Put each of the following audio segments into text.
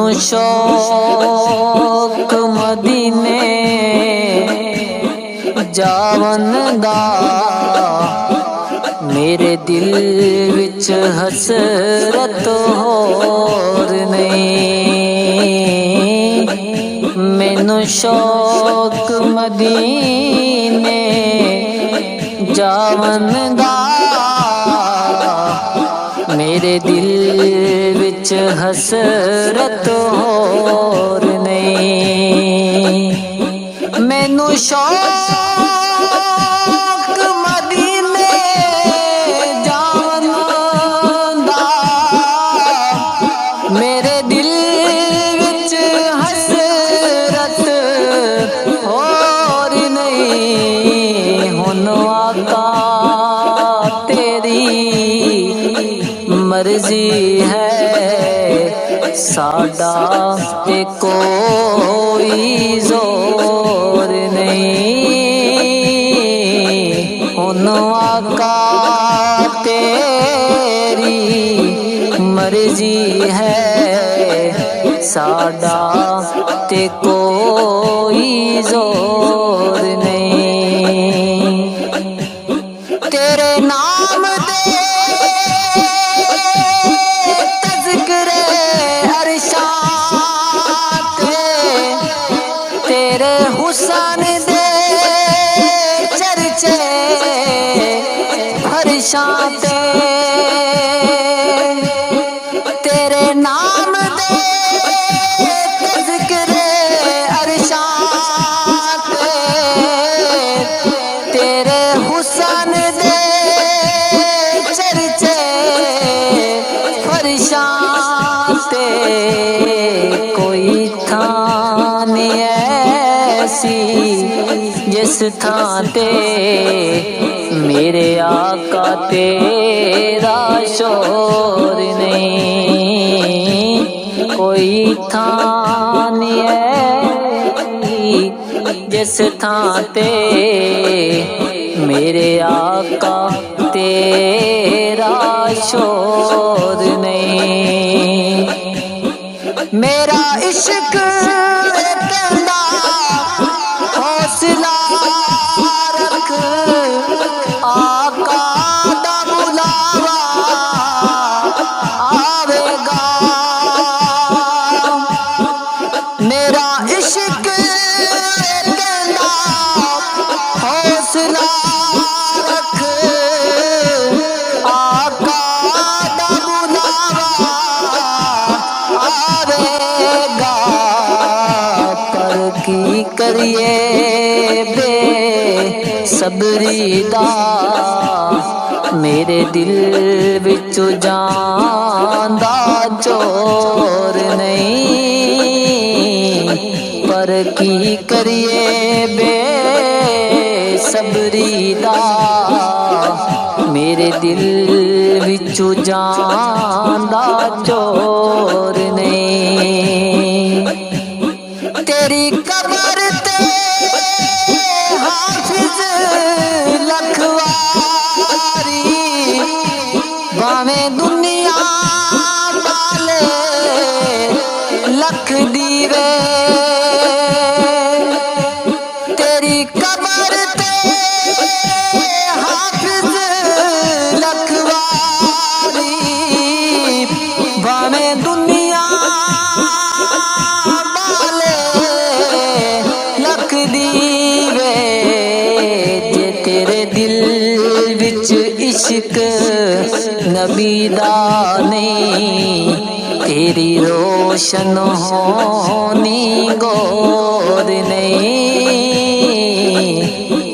मैनू शौक मदीने जावन दा, मेरे दिल विच हसरत होर नहीं। मैनू शौक मदीने जावन दा, मेरे दिल विच हसरत होर नहीं। मैनू शौक मदीने जावन दा, मेरे दिल विच हसरत होर नहीं। हुन आका तेरी मर्जी है, साडा ते कोई जोर नहीं। हुन आका तेरी मर्जी है, साडा ते कोई जोर नहीं। तेरे नाम दे तेरे हुस्न दे चर्चे फरिशां ते, तेरे नाम दे ज़िक्रे अरशां ते, तेरे हुस्न दे चर्चे फरिशां ते। कोई थां नहीं ऐसी जिस थां ते मेरे आका तेरा शोर नहीं। कोई थां नहीं ऐसी जिस थां ते मेरे आका तेरा शोर नहीं। मेरा इश्क कहंदा हौसला रख, आका दा बुलावा आवेगा। मेरा इश्क कहंदा हौसला रख, आका दा बुलावा आवेगा। पर की करिए बे सबरी दा, मेरे दिल विचों जांदा चोर नहीं। पर की करिए बे सबरी दा, मेरे दिल विचों जांदा चोर नहीं। तेरी कबर ते हाफिज लखवारी, भावें दुनिया वाले लख दीवे। तेरी कबर ते हाफिज लखवारी, भावें दुनिया वाले लख दीवे। जे तेरे दिल विच इश्क नबी दा नहीं, तेरी रोशन होनी गौर नहीं।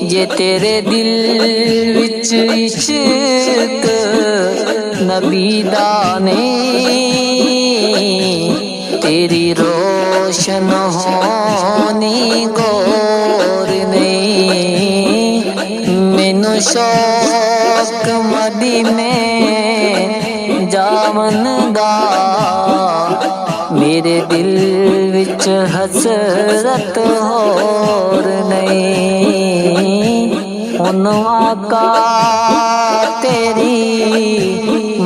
जे तेरे दिल विच इश्क नबी दा नहीं, तेरी रोशन होनी गौर नहीं। मैनू शौक मदीने जावन दा, मेरे दिल विच हसरत होर नहीं। हुन आका तेरी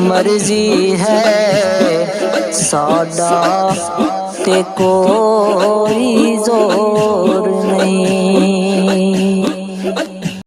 मर्जी है, साडा تے کوئی زور